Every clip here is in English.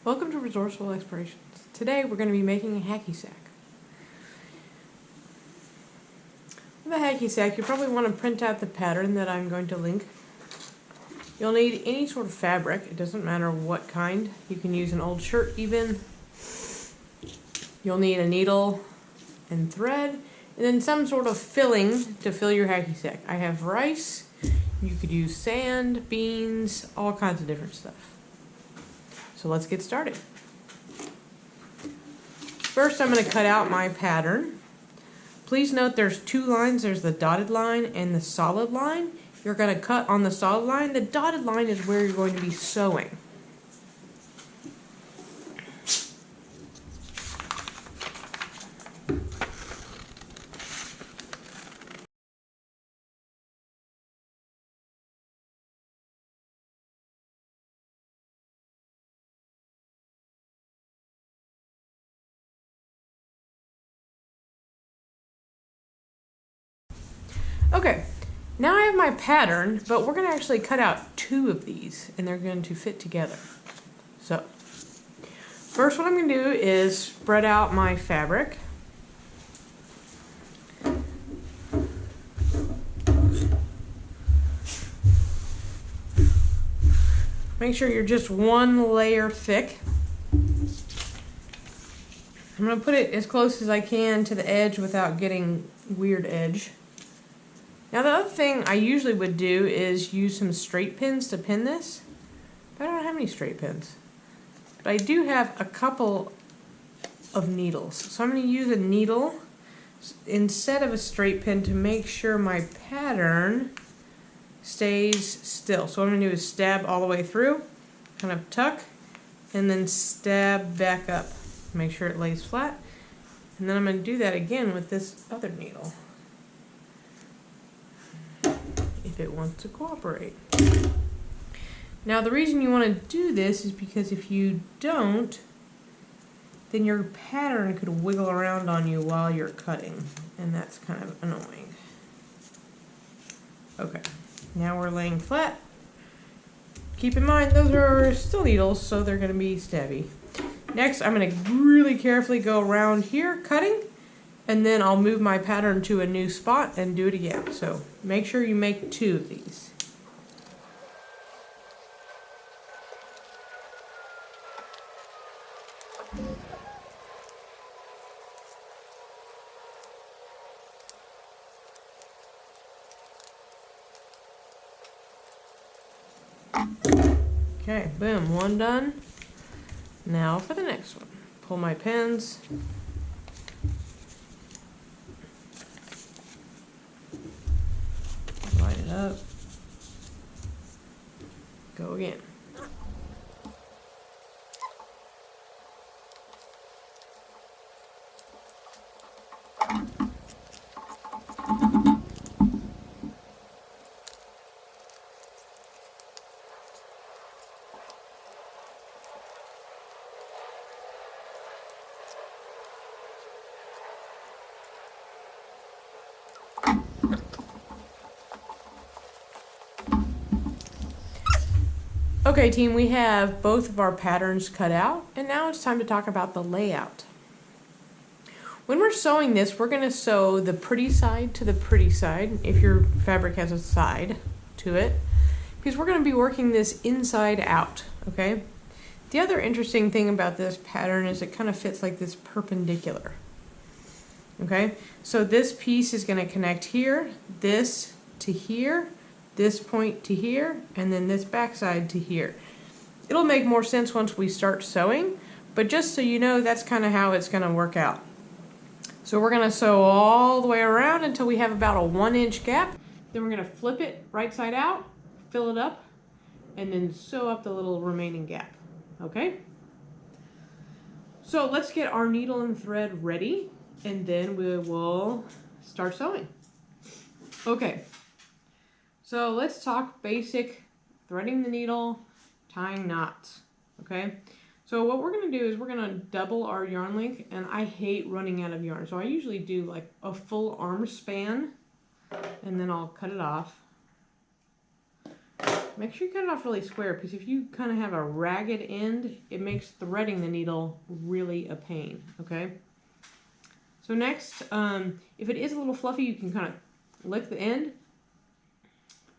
Welcome to Resourceful Explorations. Today we're going to be making a hacky sack. With a hacky sack, you probably want to print out the pattern that I'm going to link. You'll need any sort of fabric. It doesn't matter what kind. You can use an old shirt even. You'll need a needle and thread, and then some sort of filling to fill your hacky sack. I have rice. You could use sand, beans, all kinds of different stuff. So let's get started. First, I'm going to cut out my pattern. Please note there's two lines. There's the dotted line and the solid line. You're going to cut on the solid line. The dotted line is where you're going to be sewing. Okay, now I have my pattern, but we're going to actually cut out two of these, and they're going to fit together. So, first what I'm going to do is spread out my fabric. Make sure you're just one layer thick. I'm going to put it as close as I can to the edge without getting weird edge. Now the other thing I usually would do is use some straight pins to pin this. But I don't have any straight pins. But I do have a couple of needles. So I'm going to use a needle instead of a straight pin to make sure my pattern stays still. So what I'm going to do is stab all the way through, kind of tuck, and then stab back up. Make sure it lays flat. And then I'm going to do that again with this other needle, if it wants to cooperate. Now the reason you want to do this is because if you don't, then your pattern could wiggle around on you while you're cutting, and that's kind of annoying. Okay, now we're laying flat. Keep in mind those are still needles, so they're going to be stabby. Next, I'm going to really carefully go around here cutting, and then I'll move my pattern to a new spot and do it again. So make sure you make two of these. Okay, boom, one done. Now for the next one. Pull my pins. Line it up. Go again. Okay team, we have both of our patterns cut out, and now it's time to talk about the layout. When we're sewing this, we're going to sew the pretty side to the pretty side, if your fabric has a side to it, because we're going to be working this inside out, okay? The other interesting thing about this pattern is it kind of fits like this perpendicular, okay? So this piece is going to connect here, this to here, this point to here, and then this backside to here. It'll make more sense once we start sewing, but just so you know, that's kind of how it's going to work out. So we're going to sew all the way around until we have about a 1-inch gap. Then we're going to flip it right side out, fill it up, and then sew up the little remaining gap. Okay? So let's get our needle and thread ready, and then we will start sewing. Okay. So let's talk basic threading the needle, tying knots, okay? So what we're going to do is we're going to double our yarn length, and I hate running out of yarn. So I usually do like a full arm span, and then I'll cut it off. Make sure you cut it off really square, because if you kind of have a ragged end, it makes threading the needle really a pain, okay? So next, if it is a little fluffy, you can kind of lick the end.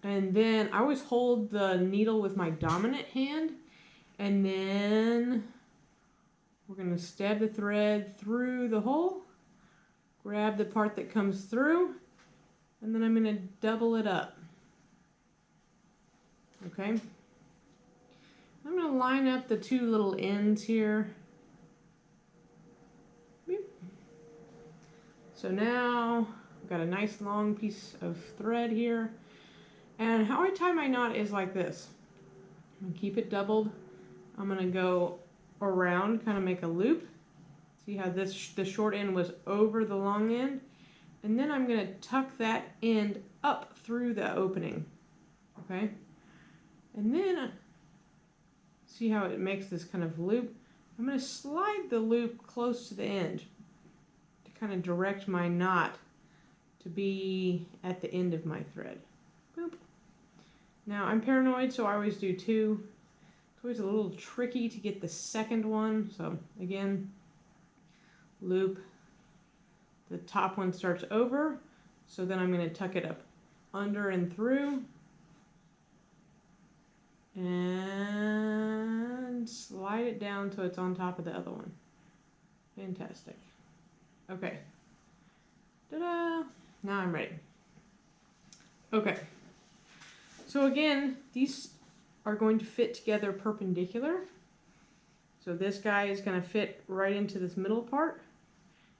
And then I always hold the needle with my dominant hand, and then we're going to stab the thread through the hole, grab the part that comes through, and then I'm going to double it up. Okay? I'm going to line up the two little ends here. So now I've got a nice long piece of thread here. And how I tie my knot is like this. I'm going to keep it doubled. I'm going to go around, kind of make a loop. See how the short end was over the long end? And then I'm going to tuck that end up through the opening. Okay? And then, see how it makes this kind of loop? I'm going to slide the loop close to the end to kind of direct my knot to be at the end of my thread. Boop. Now, I'm paranoid, so I always do two. It's always a little tricky to get the second one. So, again, loop. The top one starts over, so then I'm going to tuck it up under and through. And slide it down so it's on top of the other one. Fantastic. Okay. Ta-da! Now I'm ready. Okay. So again, these are going to fit together perpendicular. So this guy is going to fit right into this middle part.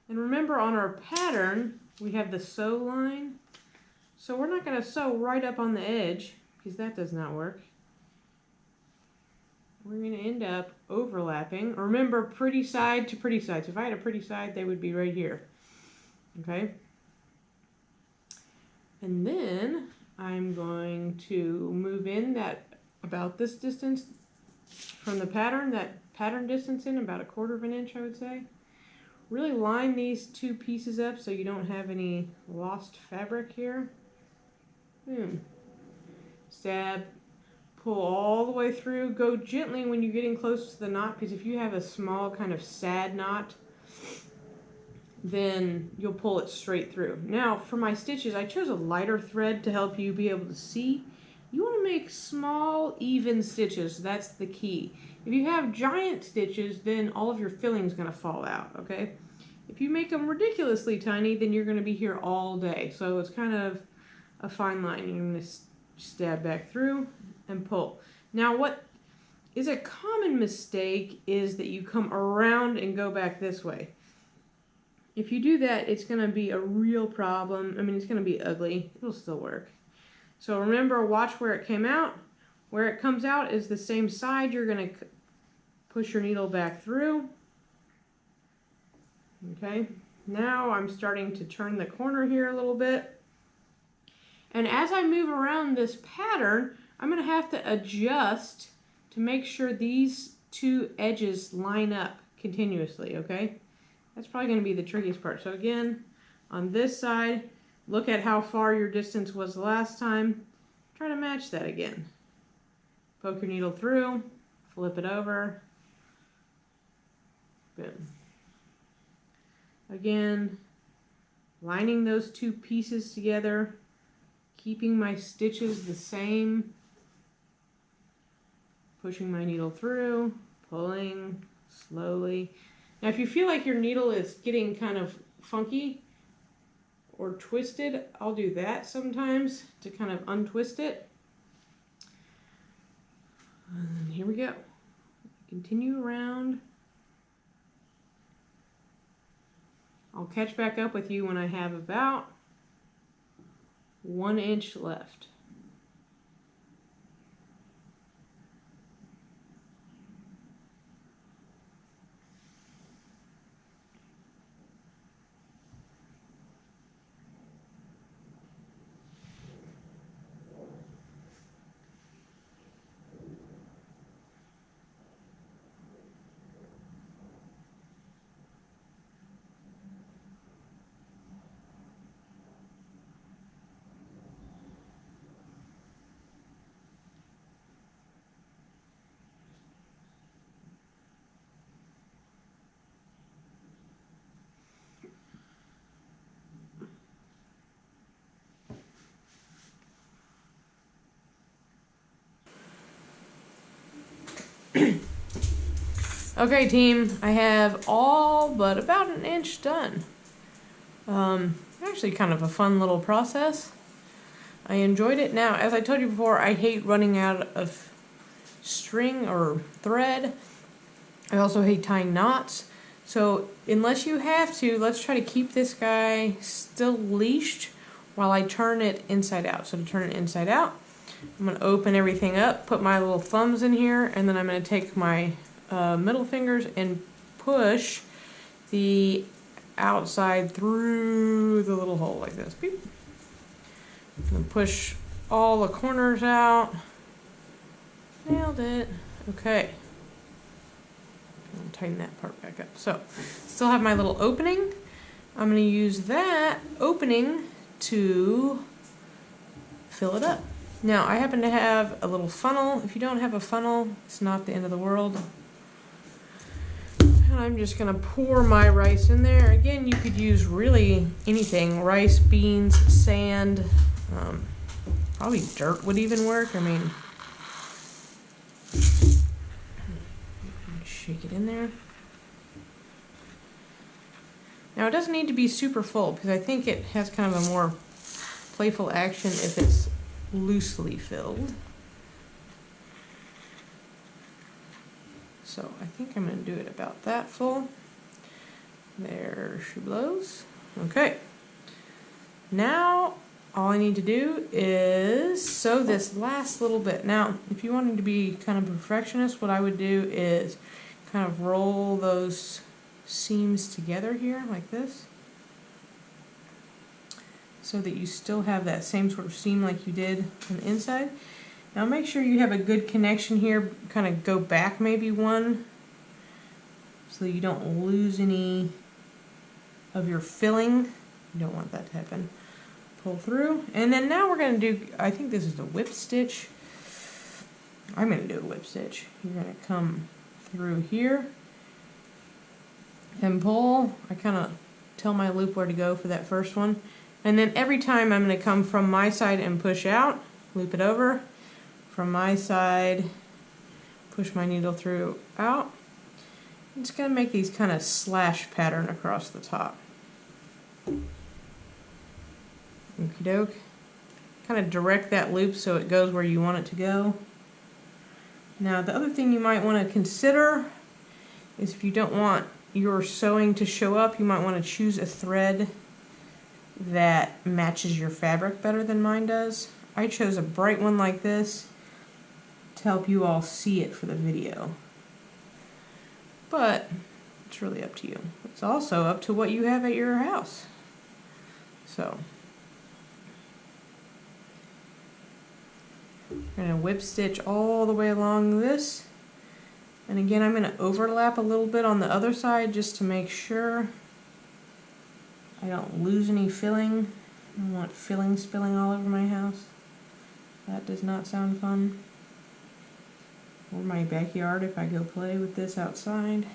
And remember, on our pattern, we have the sew line. So we're not going to sew right up on the edge, because that does not work. We're going to end up overlapping. Remember, pretty side to pretty side. So if I had a pretty side, they would be right here. Okay? And then I'm going to move in that about this distance from the pattern, that pattern distance in about 1/4 inch, I would say. Really line these two pieces up so you don't have any lost fabric here. Boom. Stab. Pull all the way through. Go gently when you're getting close to the knot, because if you have a small kind of sad knot, then you'll pull it straight through. Now, for my stitches, I chose a lighter thread to help you be able to see. You want to make small, even stitches. That's the key. If you have giant stitches, then all of your filling is going to fall out, okay? If you make them ridiculously tiny, then you're going to be here all day. So it's kind of a fine line. You're going to stab back through and pull. Now, what is a common mistake is that you come around and go back this way. If you do that, it's going to be a real problem. I mean, it's going to be ugly. It'll still work. So remember, watch where it came out. Where it comes out is the same side. You're going to push your needle back through. Okay. Now I'm starting to turn the corner here a little bit. And as I move around this pattern, I'm going to have to adjust to make sure these two edges line up continuously, okay? That's probably going to be the trickiest part. So again, on this side, look at how far your distance was last time. Try to match that again. Poke your needle through, flip it over. Boom. Again, lining those two pieces together, keeping my stitches the same, pushing my needle through, pulling slowly. Now, if you feel like your needle is getting kind of funky or twisted, I'll do that sometimes to kind of untwist it. And here we go. Continue around. I'll catch back up with you when I have about 1 inch left. Okay, team, I have all but about an inch done. Actually kind of a fun little process. I enjoyed it. Now, as I told you before, I hate running out of string or thread. I also hate tying knots. So unless you have to, let's try to keep this guy still leashed while I turn it inside out. So to turn it inside out, I'm going to open everything up, put my little thumbs in here, and then I'm going to take my middle fingers and push the outside through the little hole like this. Beep. And push all the corners out. Nailed it. Okay. I'll tighten that part back up. So, still have my little opening. I'm going to use that opening to fill it up. Now, I happen to have a little funnel. If you don't have a funnel, it's not the end of the world. And I'm just going to pour my rice in there. Again, you could use really anything. Rice, beans, sand, probably dirt would even work. I mean, shake it in there. Now, it doesn't need to be super full because I think it has kind of a more playful action if it's loosely filled. So I think I'm going to do it about that full. There she blows. Okay. Now all I need to do is sew this last little bit. Now, if you wanted to be kind of a perfectionist, what I would do is kind of roll those seams together here like this, so that you still have that same sort of seam like you did on the inside. Now make sure you have a good connection here, kind of go back maybe one, so you don't lose any of your filling. You don't want that to happen. Pull through, and then now we're going to do, I think this is the whip stitch. I'm going to do a whip stitch. You're going to come through here and pull. I kind of tell my loop where to go for that first one. And then every time I'm going to come from my side and push out, loop it over. From my side, push my needle through out. I'm just going to make these kind of slash pattern across the top. Okie doke. Kind of direct that loop so it goes where you want it to go. Now the other thing you might want to consider is if you don't want your sewing to show up, you might want to choose a thread that matches your fabric better than mine does. I chose a bright one like this to help you all see it for the video. But it's really up to you. It's also up to what you have at your house. So I'm going to whip stitch all the way along this. And again, I'm going to overlap a little bit on the other side just to make sure I don't lose any filling. I don't want filling spilling all over my house. That does not sound fun. Or my backyard if I go play with this outside.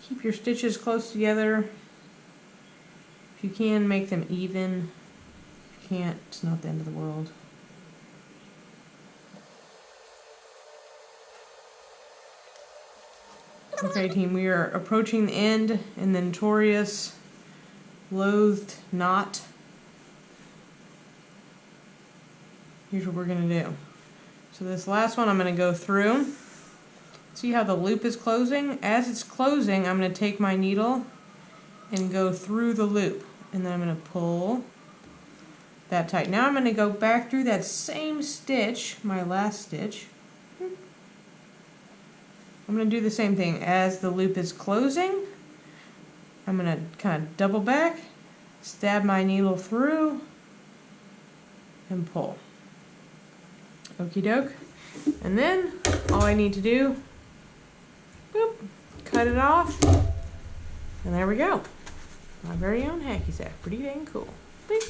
Keep your stitches close together. If you can, make them even. If you can't, it's not the end of the world. Okay, team, we are approaching the end in the notorious loathed knot. Here's what we're going to do. So this last one I'm going to go through. See how the loop is closing? As it's closing, I'm going to take my needle and go through the loop. And then I'm going to pull that tight. Now I'm going to go back through that same stitch, my last stitch. I'm going to do the same thing. As the loop is closing, I'm going to kind of double back, stab my needle through, and pull. Okie doke. And then all I need to do, boop, cut it off, and there we go. My very own hacky sack. Pretty dang cool. Beep.